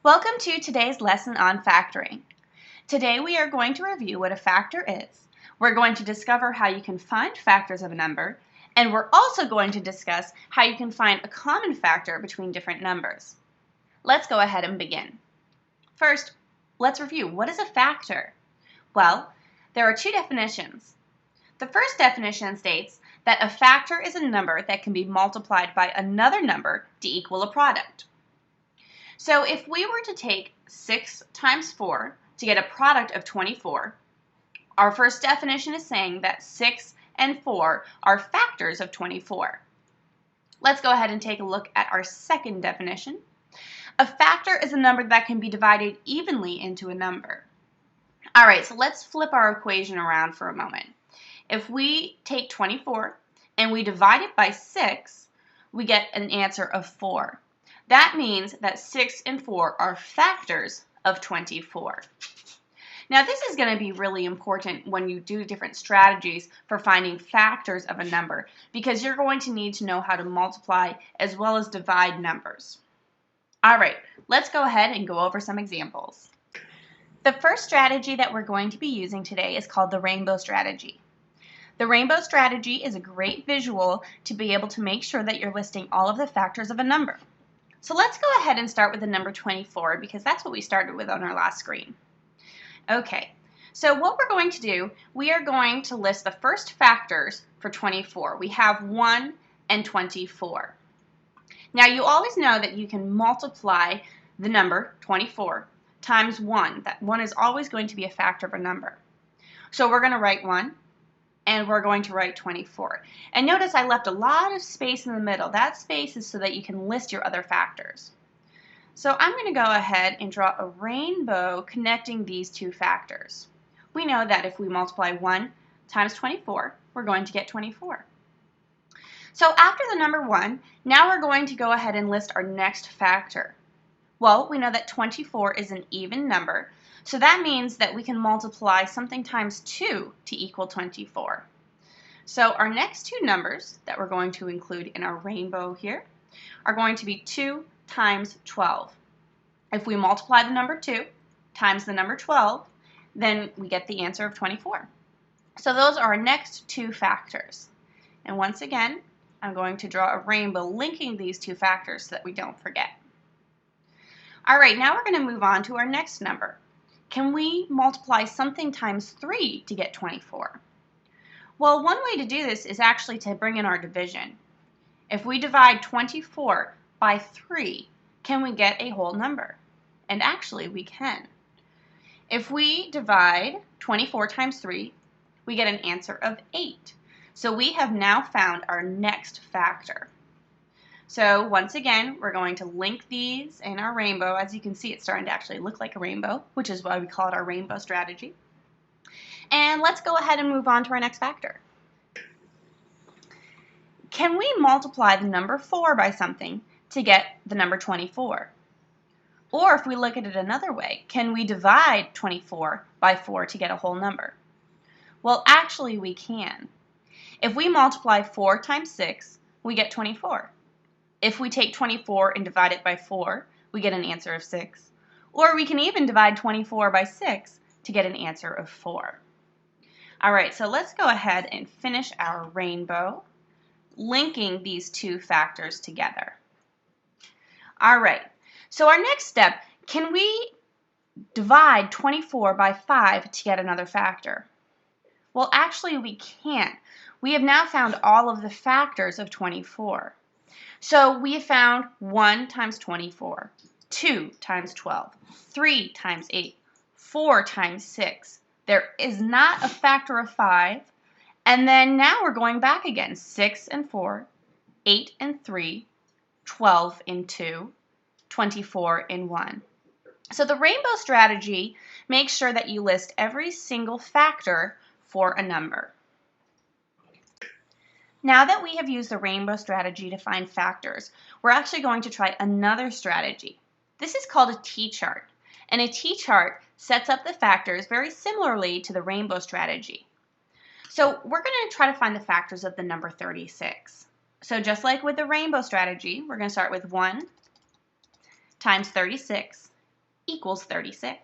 Welcome to today's lesson on factoring. Today we are going to review what a factor is. We're going to discover how you can find factors of a number, and we're also going to discuss how you can find a common factor between different numbers. Let's go ahead and begin. First, let's review what is a factor. Well, there are two definitions. The first definition states that a factor is a number that can be multiplied by another number to equal a product. So if we were to take 6 times 4 to get a product of 24, our first definition is saying that 6 and 4 are factors of 24. Let's go ahead and take a look at our second definition. A factor is a number that can be divided evenly into a number. Alright, so let's flip our equation around for a moment. If we take 24 and we divide it by 6, we get an answer of 4. That means that 6 and 4 are factors of 24. Now this is going to be really important when you do different strategies for finding factors of a number, because you're going to need to know how to multiply as well as divide numbers. Alright, let's go ahead and go over some examples. The first strategy that we're going to be using today is called the rainbow strategy. The rainbow strategy is a great visual to be able to make sure that you're listing all of the factors of a number. So let's go ahead and start with the number 24 because that's what we started with on our last screen. Okay, so what we're going to do, we are going to list the first factors for 24. We have 1 and 24. Now you always know that you can multiply the number 24 times 1. That 1 is always going to be a factor of a number. So we're going to write 1. And we're going to write 24. And notice I left a lot of space in the middle. That space is so that you can list your other factors. So I'm going to go ahead and draw a rainbow connecting these two factors. We know that if we multiply 1 times 24, we're going to get 24. So after the number 1, now we're going to go ahead and list our next factor. Well, we know that 24 is an even number. So that means that we can multiply something times 2 to equal 24. So our next two numbers that we're going to include in our rainbow here are going to be 2 times 12. If we multiply the number 2 times the number 12, then we get the answer of 24. So those are our next two factors. And once again, I'm going to draw a rainbow linking these two factors so that we don't forget. All right, now we're going to move on to our next number. Can we multiply something times 3 to get 24? Well, one way to do this is actually to bring in our division. If we divide 24 by 3, can we get a whole number? And actually, we can. If we divide 24 times 3, we get an answer of 8. So we have now found our next factor. So once again, we're going to link these in our rainbow. As you can see, it's starting to actually look like a rainbow, which is why we call it our rainbow strategy. And let's go ahead and move on to our next factor. Can we multiply the number 4 by something to get the number 24? Or if we look at it another way, can we divide 24 by 4 to get a whole number? Well, actually we can. If we multiply 4 times 6, we get 24. If we take 24 and divide it by 4, we get an answer of 6. Or we can even divide 24 by 6 to get an answer of 4. Alright, so let's go ahead and finish our rainbow, linking these two factors together. Alright, so our next step, can we divide 24 by 5 to get another factor? Well, actually we can't. We have now found all of the factors of 24. So we have found 1 times 24, 2 times 12, 3 times 8, 4 times 6. There is not a factor of 5. And then now we're going back again. 6 and 4, 8 and 3, 12 and 2, 24 and 1. So the rainbow strategy makes sure that you list every single factor for a number. Now that we have used the rainbow strategy to find factors, we're actually going to try another strategy. This is called a T-chart, and a T-chart sets up the factors very similarly to the rainbow strategy. So we're going to try to find the factors of the number 36. So just like with the rainbow strategy, we're going to start with 1 times 36 equals 36.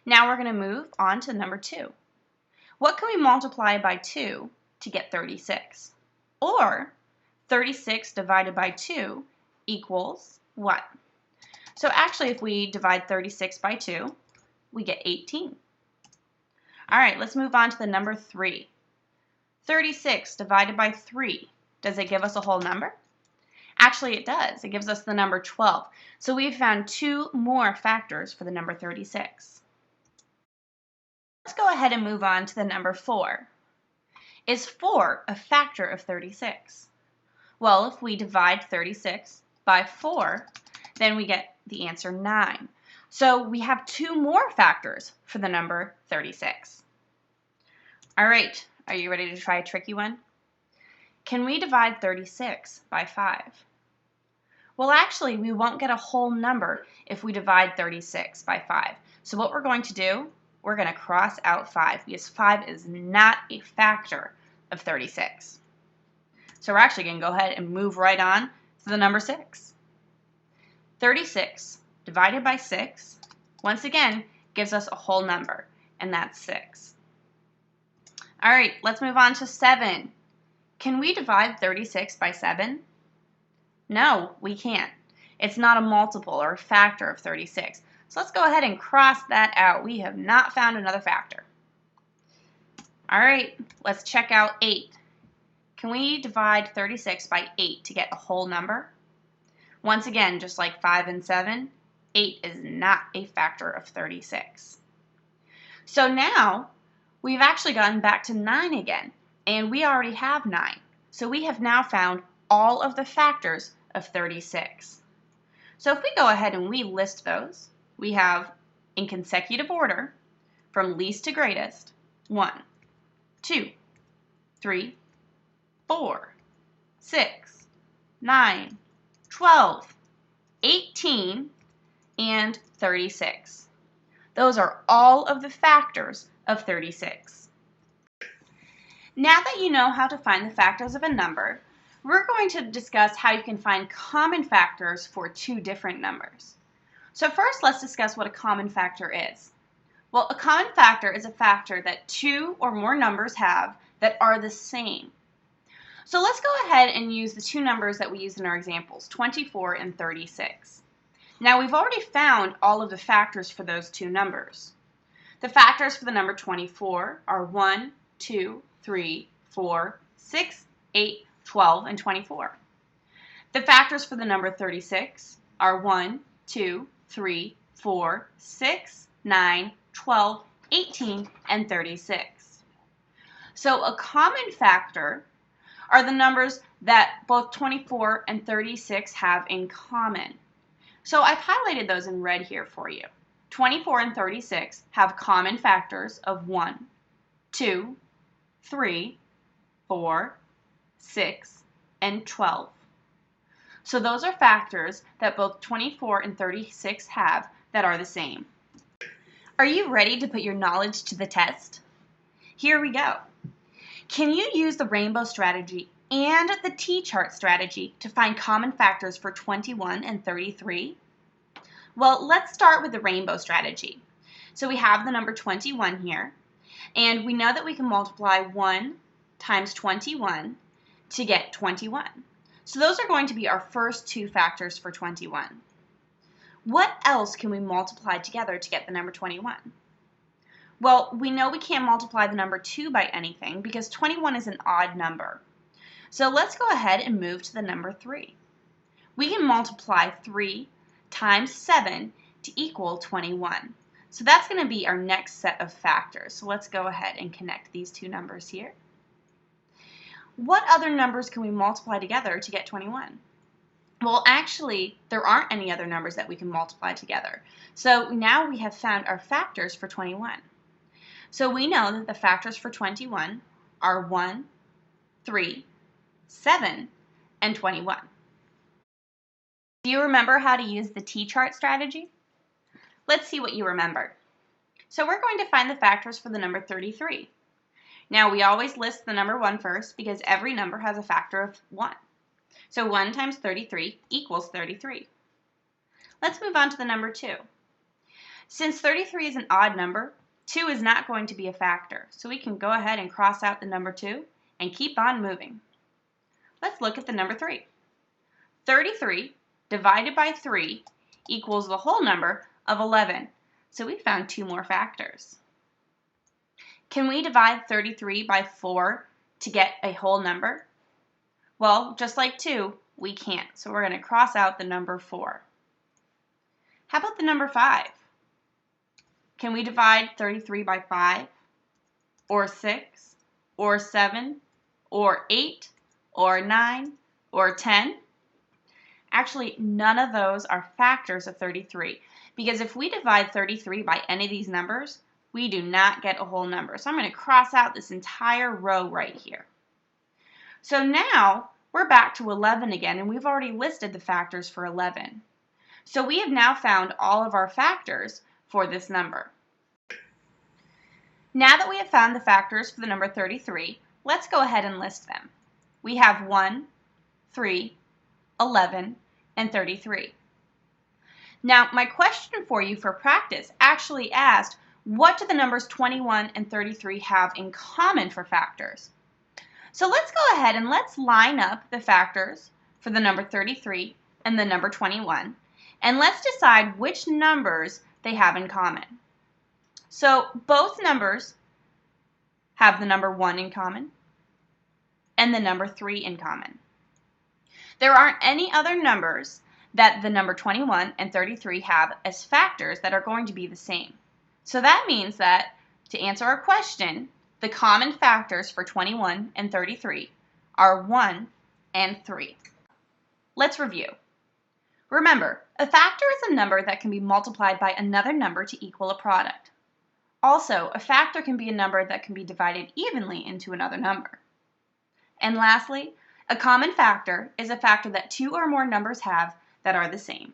Now we're going to move on to number 2. What can we multiply by 2 to get 36? Or 36 divided by 2 equals what? So actually, if we divide 36 by 2, we get 18. All right, let's move on to the number 3. 36 divided by 3, does it give us a whole number? Actually, it does. It gives us the number 12. So we've found 2 more factors for the number 36. Let's go ahead and move on to the number 4. Is 4 a factor of 36? Well, if we divide 36 by 4, then we get the answer 9. So we have 2 more factors for the number 36. All right, are you ready to try a tricky one? Can we divide 36 by 5? Well, actually, we won't get a whole number if we divide 36 by 5. So what we're going to do, we're going to cross out 5 because 5 is not a factor of 36. So we're actually going to go ahead and move right on to the number 6. 36 divided by 6, once again, gives us a whole number, and that's 6. All right, let's move on to 7. Can we divide 36 by 7? No, we can't. It's not a multiple or a factor of 36. So let's go ahead and cross that out. We have not found another factor. All right, let's check out 8. Can we divide 36 by 8 to get a whole number? Once again, just like 5 and 7, 8 is not a factor of 36. So now, we've actually gotten back to 9 again, and we already have 9. So we have now found all of the factors of 36. So if we go ahead and we list those, we have, in consecutive order, from least to greatest, 1, 2, 3, 4, 6, 9, 12, 18, and 36. Those are all of the factors of 36. Now that you know how to find the factors of a number, we're going to discuss how you can find common factors for 2 different numbers. So first, let's discuss what a common factor is. Well, a common factor is a factor that 2 or more numbers have that are the same. So let's go ahead and use the 2 numbers that we used in our examples, 24 and 36. Now, we've already found all of the factors for those 2 numbers. The factors for the number 24 are 1, 2, 3, 4, 6, 8, 12, and 24. The factors for the number 36 are 1, 2, 3, 4, 6, 9, 12, 18, and 36. So a common factor are the numbers that both 24 and 36 have in common. So I've highlighted those in red here for you. 24 and 36 have common factors of 1, 2, 3, 4, 6, and 12. So those are factors that both 24 and 36 have that are the same. Are you ready to put your knowledge to the test? Here we go. Can you use the rainbow strategy and the T-chart strategy to find common factors for 21 and 33? Well, let's start with the rainbow strategy. So we have the number 21 here, and we know that we can multiply 1 times 21 to get 21. So those are going to be our first 2 factors for 21. What else can we multiply together to get the number 21? Well, we know we can't multiply the number 2 by anything because 21 is an odd number. So let's go ahead and move to the number 3. We can multiply 3 times 7 to equal 21. So that's going to be our next set of factors. So let's go ahead and connect these 2 numbers here. What other numbers can we multiply together to get 21? Well, actually, there aren't any other numbers that we can multiply together. So now we have found our factors for 21. So we know that the factors for 21 are 1, 3, 7, and 21. Do you remember how to use the T-chart strategy? Let's see what you remember. So we're going to find the factors for the number 33. Now, we always list the number 1 first because every number has a factor of 1. So 1 times 33 equals 33. Let's move on to the number 2. Since 33 is an odd number, 2 is not going to be a factor, so we can go ahead and cross out the number 2 and keep on moving. Let's look at the number 3. 33 divided by 3 equals the whole number of 11, so we found 2 more factors. Can we divide 33 by 4 to get a whole number? Well, just like 2, we can't, so we're going to cross out the number 4. How about the number 5? Can we divide 33 by 5, or 6, or 7, or 8, or 9, or 10? Actually, none of those are factors of 33, because if we divide 33 by any of these numbers, we do not get a whole number. So I'm going to cross out this entire row right here. So now we're back to 11 again, and we've already listed the factors for 11. So we have now found all of our factors for this number. Now that we have found the factors for the number 33, let's go ahead and list them. We have 1, 3, 11, and 33. Now, my question for you for practice actually asked, what do the numbers 21 and 33 have in common for factors? So let's go ahead and let's line up the factors for the number 33 and the number 21, and let's decide which numbers they have in common. So both numbers have the number 1 in common and the number 3 in common. There aren't any other numbers that the number 21 and 33 have as factors that are going to be the same. So that means that, to answer our question, the common factors for 21 and 33 are 1 and 3. Let's review. Remember, a factor is a number that can be multiplied by another number to equal a product. Also, a factor can be a number that can be divided evenly into another number. And lastly, a common factor is a factor that 2 or more numbers have that are the same.